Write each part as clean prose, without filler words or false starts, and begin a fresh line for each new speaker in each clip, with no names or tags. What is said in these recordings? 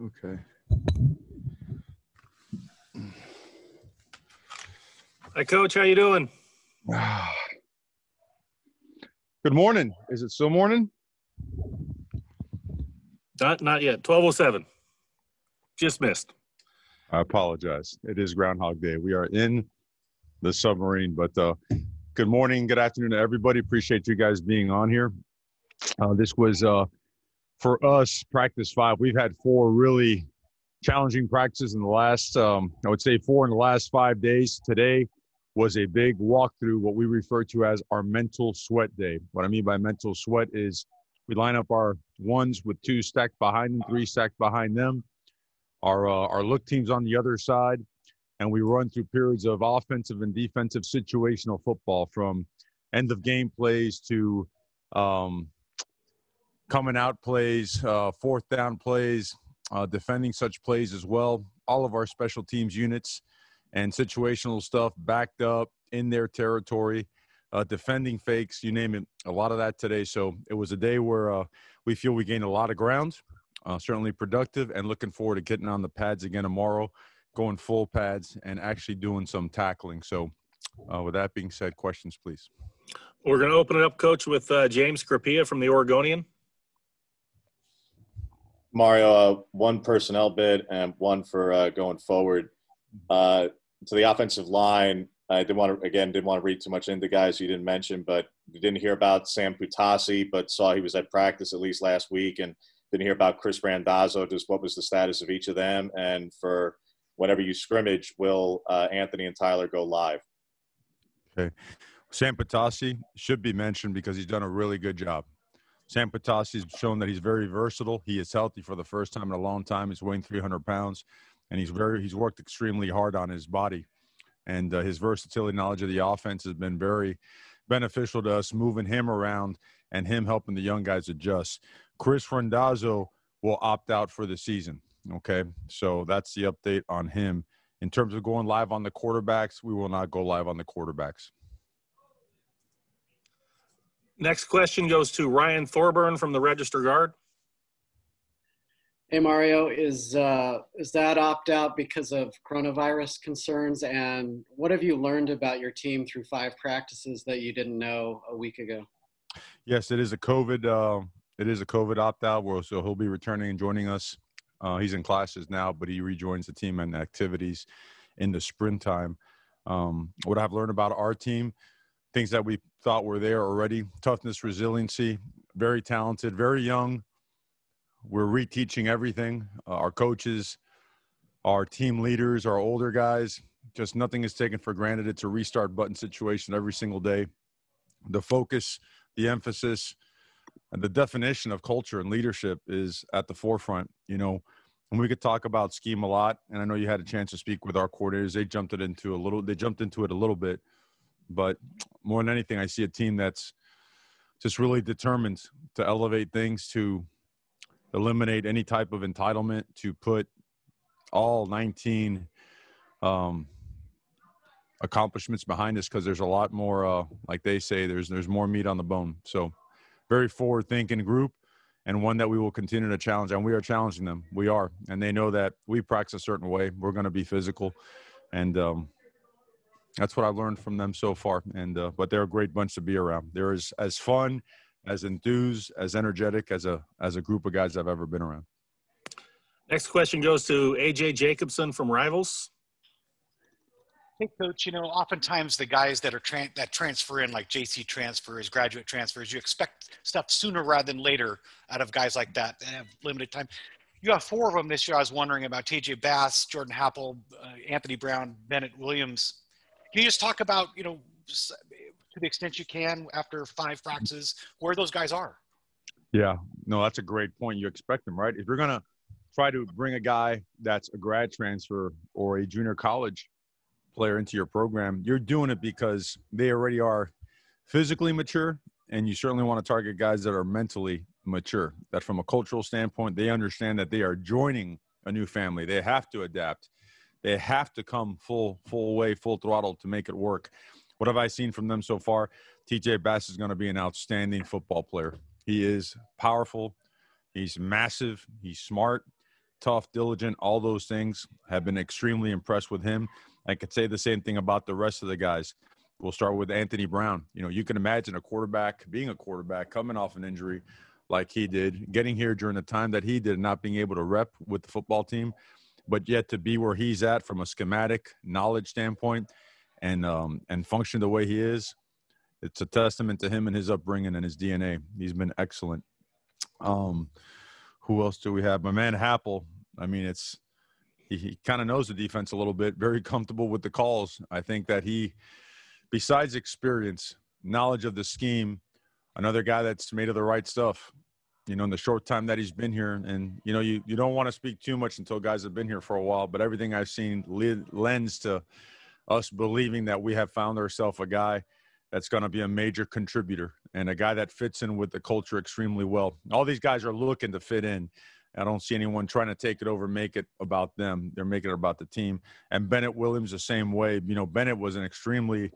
Okay.
Hi, Coach. How you doing?
Good morning. Is it still morning?
Not yet. 12:07. Just missed.
I apologize. It is Groundhog Day. We are in the submarine, but good morning, good afternoon to everybody. Appreciate you guys being on here. This was, for us, practice 5. We've had 4 really challenging practices in the last, I would say 4 in the last 5 days. Today was a big walkthrough, what we refer to as our mental sweat day. What I mean by mental sweat is we line up our ones with 2 stacked behind them, 3 stacked behind them, our look teams on the other side, and we run through periods of offensive and defensive situational football, from end of game plays to coming out plays, 4th down plays, defending such plays as well. All of our special teams units and situational stuff backed up in their territory, defending fakes, you name it, a lot of that today. So it was a day where we feel we gained a lot of ground, certainly productive, and looking forward to getting on the pads again tomorrow, going full pads and actually doing some tackling. So with that being said, questions, please.
We're going to open it up, Coach, with James Scrippia from the Oregonian.
Mario, one personnel bit and one for going forward. To the offensive line, I didn't want to read too much into guys you didn't mention, but you didn't hear about Sam Potassi, but saw he was at practice at least last week, and didn't hear about Chris Randazzo. Just what was the status of each of them? And for whenever you scrimmage, will Anthony and Tyler go live?
Okay. Sam Potassi should be mentioned because he's done a really good job. Sam Potassi's shown that he's very versatile. He is healthy for the first time in a long time. He's weighing 300 pounds, and he's worked extremely hard on his body. And his versatility, knowledge of the offense has been very beneficial to us, moving him around and him helping the young guys adjust. Chris Randazzo will opt out for the season, okay? So that's the update on him. In terms of going live on the quarterbacks, we will not go live on the quarterbacks.
Next question goes to Ryan Thorburn from the Register Guard.
Hey, Mario, is that opt-out because of coronavirus concerns? And what have you learned about your team through 5 practices that you didn't know a week ago?
Yes, it is a COVID opt-out, so he'll be returning and joining us. He's in classes now, but he rejoins the team and activities in the springtime. What I've learned about our team, things that we thought were there already: toughness, resiliency, very talented, very young. We're reteaching everything. Our coaches, our team leaders, our older guys, just nothing is taken for granted. It's a restart button situation every single day. The focus, the emphasis, and the definition of culture and leadership is at the forefront, you know. And we could talk about scheme a lot, and I know you had a chance to speak with our coordinators. They jumped into it a little bit, but more than anything, I see a team that's just really determined to elevate things, to eliminate any type of entitlement, to put all 19 accomplishments behind us, because there's a lot more, like they say, there's more meat on the bone. So very forward-thinking group, and one that we will continue to challenge, and we are challenging them. We are, and they know that we practice a certain way. We're going to be physical, and that's what I've learned from them so far. And but they're a great bunch to be around. They're as fun, as enthused, as energetic as a group of guys I've ever been around.
Next question goes to A.J. Jacobson from Rivals.
Hey, Coach, you know, oftentimes the guys that transfer in, like JC transfers, graduate transfers, you expect stuff sooner rather than later out of guys like that have limited time. You have 4 of them this year. I was wondering about TJ Bass, Jordan Happel, Anthony Brown, Bennett Williams. Can you just talk about, you know, to the extent you can, after 5 practices, where those guys are?
Yeah, no, that's a great point. You expect them, right? If you're going to try to bring a guy that's a grad transfer or a junior college player into your program, you're doing it because they already are physically mature, and you certainly want to target guys that are mentally mature, that from a cultural standpoint, they understand that they are joining a new family. They have to adapt. They have to come full way, full throttle to make it work. What have I seen from them so far? TJ Bass is going to be an outstanding football player. He is powerful. He's massive. He's smart, tough, diligent. All those things. Have been extremely impressed with him. I could say the same thing about the rest of the guys. We'll start with Anthony Brown. You know, you can imagine being a quarterback, coming off an injury like he did, getting here during the time that he did, not being able to rep with the football team, but yet to be where he's at from a schematic knowledge standpoint and function the way he is. It's a testament to him and his upbringing and his DNA. He's been excellent. Who else do we have? My man Happel. I mean, he kind of knows the defense a little bit, very comfortable with the calls. I think that he, besides experience, knowledge of the scheme, another guy that's made of the right stuff, you know, in the short time that he's been here. And, you know, you don't want to speak too much until guys have been here for a while, but everything I've seen lends to us believing that we have found ourselves a guy that's going to be a major contributor and a guy that fits in with the culture extremely well. All these guys are looking to fit in. I don't see anyone trying to take it over, make it about them. They're making it about the team. And Bennett Williams the same way. You know, Bennett was an extremely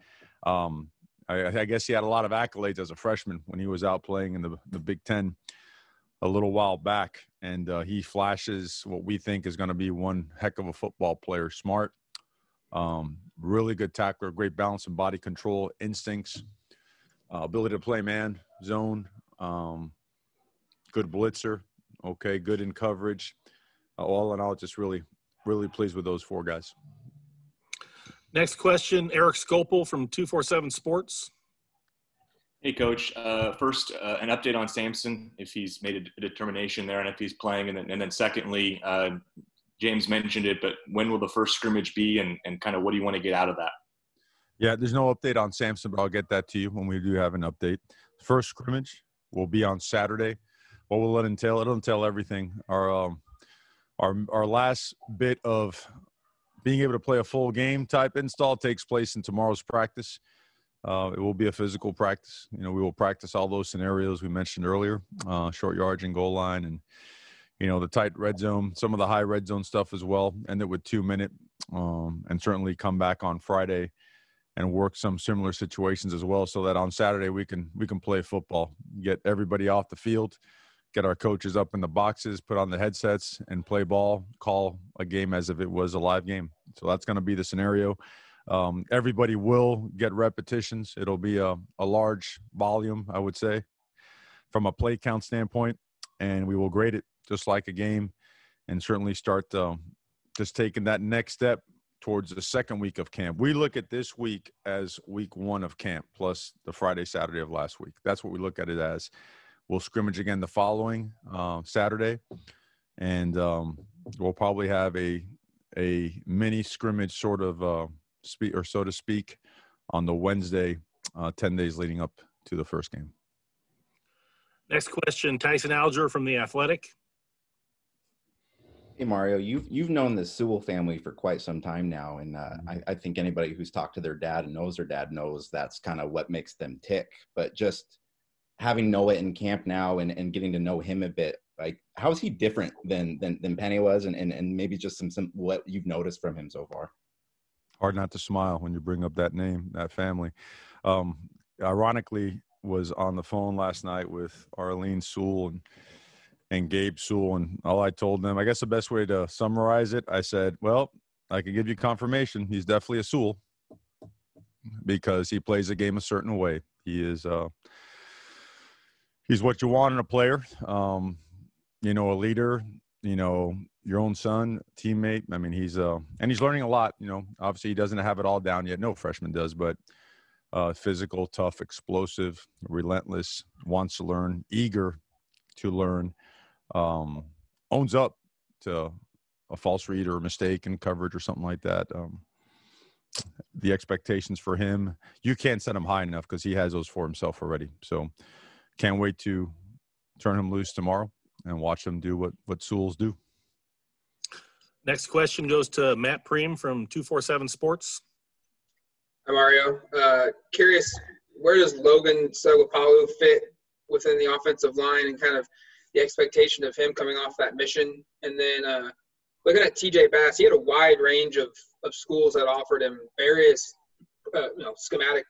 I guess he had a lot of accolades as a freshman when he was out playing in the Big Ten a little while back. And he flashes what we think is going to be one heck of a football player. Smart, really good tackler, great balance and body control, instincts, ability to play man, zone, good blitzer. Okay, good in coverage. All in all, just really, really pleased with those four guys.
Next question, Eric Scopel from 247 Sports.
Hey, Coach. First, an update on Samson, if he's made a determination there and if he's playing. And then secondly, James mentioned it, but when will the first scrimmage be and kind of what do you want to get out of that?
Yeah, there's no update on Samson, but I'll get that to you when we do have an update. First scrimmage will be on Saturday. What will it entail? It'll entail everything. Our last bit of being able to play a full game type install takes place in tomorrow's practice. It will be a physical practice. You know, we will practice all those scenarios we mentioned earlier, short yardage and goal line and, you know, the tight red zone, some of the high red zone stuff as well, end it with 2 minute, and certainly come back on Friday and work some similar situations as well so that on Saturday we can play football, get everybody off the field, get our coaches up in the boxes, put on the headsets and play ball, call a game as if it was a live game. So that's going to be the scenario. Everybody will get repetitions. It'll be a large volume, I would say, from a play count standpoint, and we will grade it just like a game and certainly start just taking that next step towards the second week of camp. We look at this week as week 1 of camp plus the Friday, Saturday of last week. That's what we look at it as. We'll scrimmage again the following Saturday, and we'll probably have a mini scrimmage sort of so to speak on the Wednesday, 10 days leading up to the first game.
Next question, Tyson Alger from The Athletic.
Hey, Mario, you've known the Sewell family for quite some time now, and I think anybody who's talked to their dad and knows their dad knows that's kind of what makes them tick. But just having Noah in camp now and getting to know him a bit, like how is he different than Penny was, and maybe just some what you've noticed from him so far?
Hard not to smile when you bring up that name, that family. Ironically, was on the phone last night with Arlene Sewell and Gabe Sewell, and all I told them, I guess the best way to summarize it, I said, well, I can give you confirmation. He's definitely a Sewell because he plays the game a certain way. He is he's what you want in a player, you know, a leader, you know, your own son, teammate. I mean, he's learning a lot, you know. Obviously, he doesn't have it all down yet. No freshman does, but physical, tough, explosive, relentless, wants to learn, eager to learn, owns up to a false read or a mistake in coverage or something like that. The expectations for him, you can't set him high enough because he has those for himself already. So can't wait to turn him loose tomorrow and watch him do what Sewells do.
Next question goes to Matt Preem from 247 Sports.
Hi, Mario. Curious, where does Logan Sogopalu fit within the offensive line and kind of the expectation of him coming off that mission? And then looking at TJ Bass, he had a wide range of schools that offered him various schematic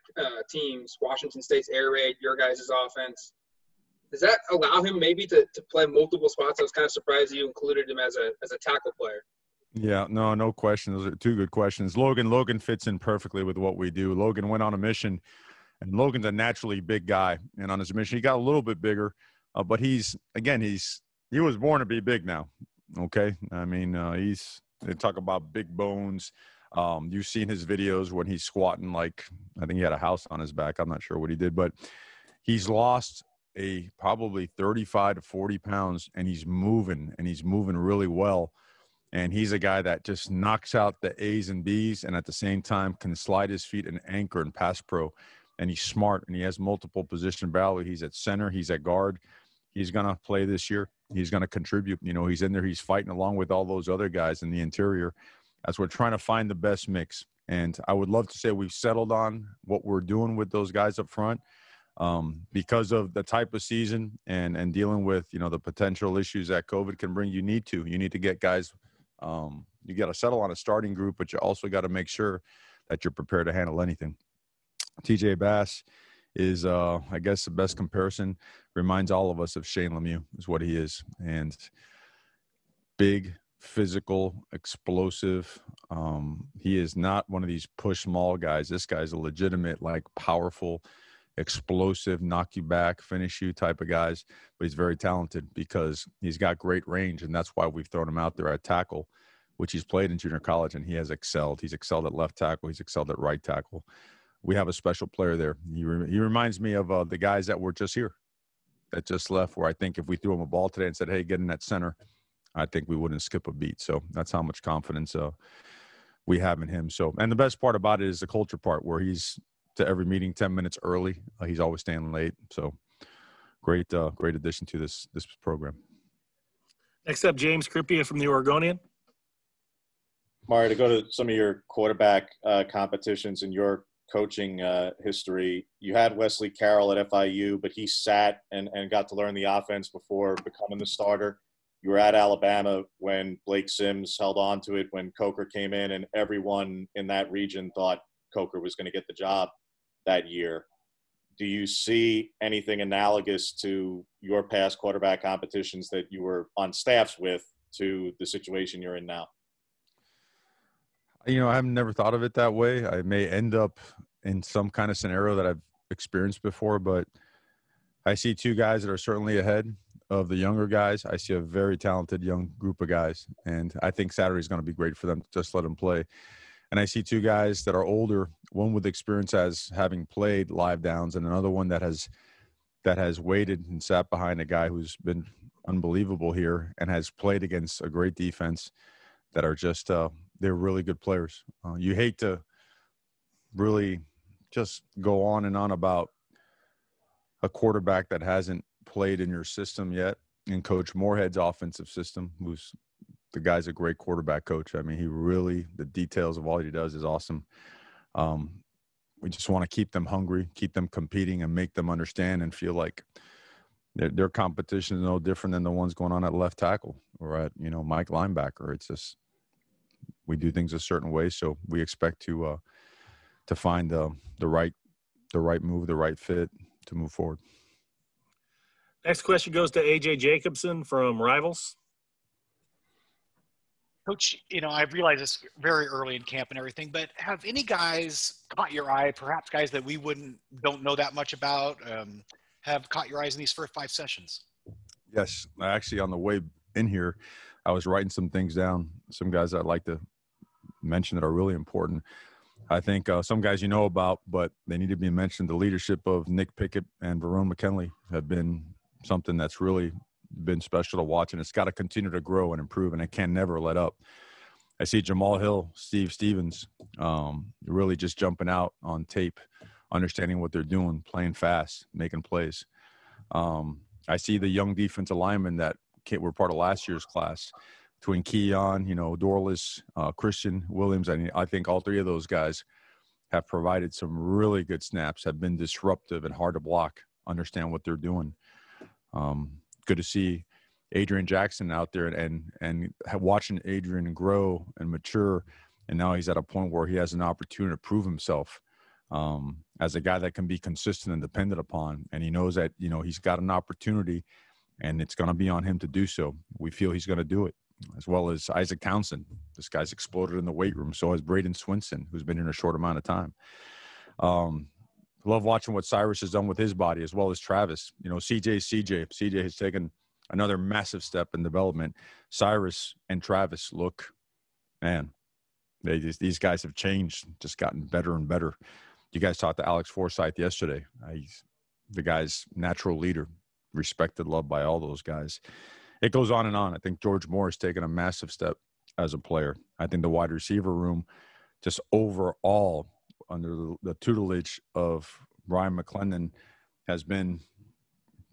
teams, Washington State's air raid, your guys' offense. does that allow him maybe to play multiple spots? I was kind of surprised you included him as a tackle player.
Yeah, no question. Those are two good questions. Logan fits in perfectly with what we do. Logan went on a mission, and Logan's a naturally big guy. And on his mission, he got a little bit bigger, but he was born to be big now. Okay, I mean, they talk about big bones. You've seen his videos when he's squatting, like I think he had a house on his back. I'm not sure what he did, but he's lost probably 35 to 40 pounds, and he's moving really well. And he's a guy that just knocks out the A's and B's, and at the same time can slide his feet and anchor and pass pro. And he's smart, and he has multiple position value. He's at center. He's at guard. He's going to play this year. He's going to contribute. You know, he's in there. He's fighting along with all those other guys in the interior as we're trying to find the best mix. And I would love to say we've settled on what we're doing with those guys up front. Because of the type of season and dealing with, you know, the potential issues that COVID can bring, you need to get guys. You got to settle on a starting group, but you also got to make sure that you're prepared to handle anything. TJ Bass is, I guess, the best comparison. Reminds all of us of Shane Lemieux is what he is. And big, physical, explosive. He is not one of these push small guys. This guy's a legitimate, like, powerful, explosive, knock you back, finish you type of guys, but he's very talented because he's got great range, and that's why we've thrown him out there at tackle, which he's played in junior college, and he has excelled. He's excelled at left tackle. He's excelled at right tackle. We have a special player there. He reminds me of the guys that were just here, that just left, where I think if we threw him a ball today and said, hey, get in that center, I think we wouldn't skip a beat. So that's how much confidence we have in him. So, and the best part about it is the culture part, where he's to every meeting 10 minutes early. He's always staying late. So great addition to this program.
Next up, James Kripia from the Oregonian.
Mario, to go to some of your quarterback competitions in your coaching history, you had Wesley Carroll at FIU, but he sat and got to learn the offense before becoming the starter. You were at Alabama when Blake Sims held on to it when Coker came in, and everyone in that region thought Coker was going to get the job that year. Do you see anything analogous to your past quarterback competitions that you were on staffs with to the situation you're in now?
You know, I've never thought of it that way. I may end up in some kind of scenario that I've experienced before, but I see two guys that are certainly ahead of the younger guys. I see a very talented young group of guys, and I think Saturday is going to be great for them. Just let them play. And I see two guys that are older, one with experience as having played live downs, and another one that has waited and sat behind a guy who's been unbelievable here and has played against a great defense, that are just they're really good players. You hate to really just go on and on about a quarterback that hasn't played in your system yet, and Coach Moorhead's offensive system, who's the guy's a great quarterback coach. I mean, the details of all he does is awesome. We just want to keep them hungry, keep them competing, and make them understand and feel like their competition is no different than the ones going on at left tackle or at, Mike linebacker. It's just, we do things a certain way. So we expect to find the right move, the right fit to move forward.
Next question goes to AJ Jacobson from Rivals.
Coach, I realize it's very early in camp and everything, but have any guys caught your eye, perhaps guys that we don't know that much about, have caught your eyes in these first 5 sessions?
Yes. Actually, on the way in here, I was writing some things down, some guys I'd like to mention that are really important. I think some guys you know about, but they need to be mentioned. The leadership of Nick Pickett and Verone McKinley have been something that's really been special to watch, and it's got to continue to grow and improve, and it can never let up. I see Jamal Hill, Steve Stevens, really just jumping out on tape, understanding what they're doing, playing fast, making plays. I see the young defensive linemen that were part of last year's class, between Keon, Dorless, Christian Williams. I think all 3 of those guys have provided some really good snaps, have been disruptive and hard to block, understand what they're doing. Good to see Adrian Jackson out there and watching Adrian grow and mature. And now he's at a point where he has an opportunity to prove himself. And as a guy that can be consistent and depended upon. And he knows that, he's got an opportunity and it's going to be on him to do so. We feel he's going to do it, as well as Isaac Townsend. This guy's exploded in the weight room. So has Braden Swinson, who's been in a short amount of time. Love watching what Cyrus has done with his body, as well as Travis. CJ has taken another massive step in development. Cyrus and Travis look, man, these guys have changed, just gotten better and better. You guys talked to Alex Forsythe yesterday. He's the guy's natural leader, respected, loved by all those guys. It goes on and on. I think George Moore has taken a massive step as a player. I think the wide receiver room, just overall, under the tutelage of Brian McClendon, has been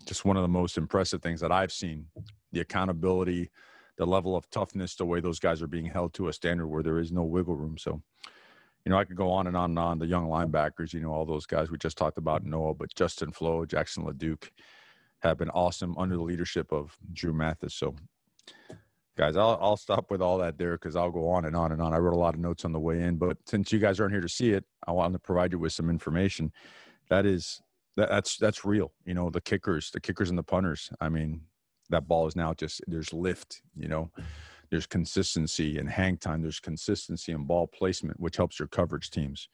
just one of the most impressive things that I've seen. The accountability, the level of toughness, the way those guys are being held to a standard where there is no wiggle room. So, I could go on and on and on. The young linebackers, all those guys we just talked about, Noah, but Justin Flo, Jackson LeDuc have been awesome under the leadership of Drew Mathis. So, guys, I'll stop with all that there because I'll go on and on and on. I wrote a lot of notes on the way in, but since you guys aren't here to see it, I want to provide you with some information. That's real. The kickers and the punters. I mean, that ball is now there's lift, there's consistency in hang time. There's consistency in ball placement, which helps your coverage teams.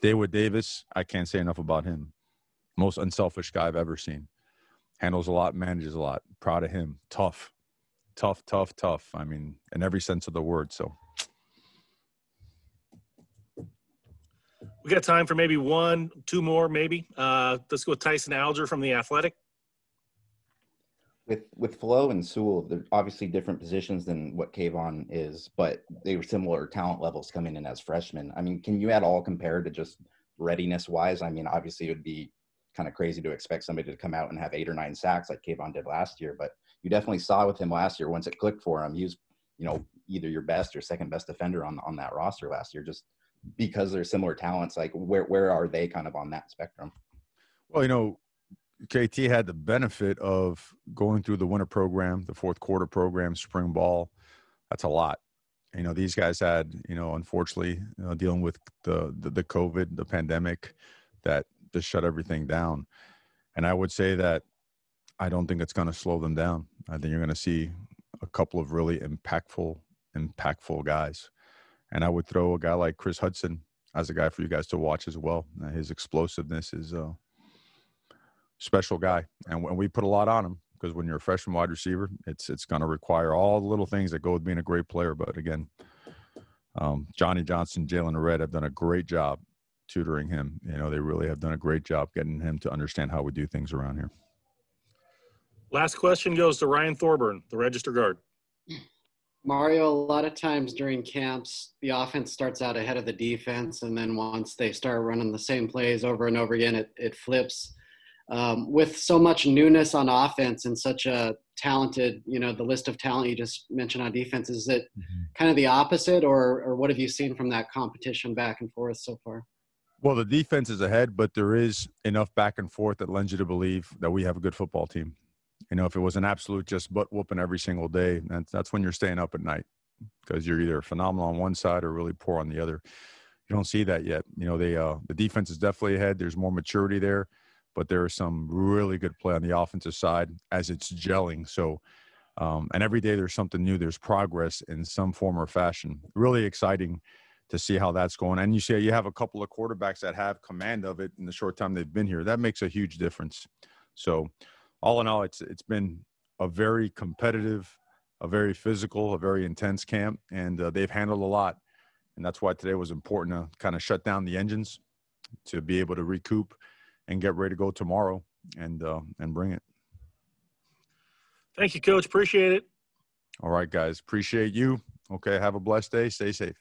Dawood Davis, I can't say enough about him. Most unselfish guy I've ever seen. Handles a lot, manages a lot. Proud of him. Tough. I mean, in every sense of the word. So
we got time for maybe one, two more, maybe. Let's go with Tyson Alger from The Athletic.
With Flo and Sewell, they're obviously different positions than what Kayvon is, but they were similar talent levels coming in as freshmen. I mean, can you at all compare to just readiness-wise? I mean, obviously it would be kind of crazy to expect somebody to come out and have 8 or 9 sacks like Kayvon did last year, but you definitely saw with him last year, once it clicked for him, he was, either your best or second best defender on that roster last year, just because they're similar talents. Like where are they kind of on that spectrum?
Well, KT had the benefit of going through the winter program, the fourth quarter program, spring ball. That's a lot. These guys had, unfortunately, dealing with the COVID, the pandemic that just shut everything down. And I would say that I don't think it's going to slow them down. I think you're going to see a couple of really impactful guys. And I would throw a guy like Chris Hudson as a guy for you guys to watch as well. His explosiveness is special guy, and we put a lot on him because when you're a freshman wide receiver, it's going to require all the little things that go with being a great player. But again, Johnny Johnson, Jalen Red have done a great job tutoring him. They really have done a great job getting him to understand how we do things around here.
Last question goes to Ryan Thorburn, the register guard.
Mario, a lot of times during camps, the offense starts out ahead of the defense, and then once they start running the same plays over and over again, it flips. With so much newness on offense and such a talented, the list of talent you just mentioned on defense, is it kind of the opposite, or what have you seen from that competition back and forth so far?
Well, the defense is ahead, but there is enough back and forth that lends you to believe that we have a good football team. If it was an absolute just butt whooping every single day, that's when you're staying up at night because you're either phenomenal on one side or really poor on the other. You don't see that yet. The defense is definitely ahead. There's more maturity there. But there is some really good play on the offensive side as it's gelling. So, and every day there's something new. There's progress in some form or fashion. Really exciting to see how that's going. And you have a couple of quarterbacks that have command of it in the short time they've been here. That makes a huge difference. So, all in all, it's been a very competitive, a very physical, a very intense camp, and they've handled a lot. And that's why today was important to kind of shut down the engines to be able to recoup and get ready to go tomorrow and bring it.
Thank you, Coach. Appreciate it.
All right, guys. Appreciate you. Okay, have a blessed day. Stay safe.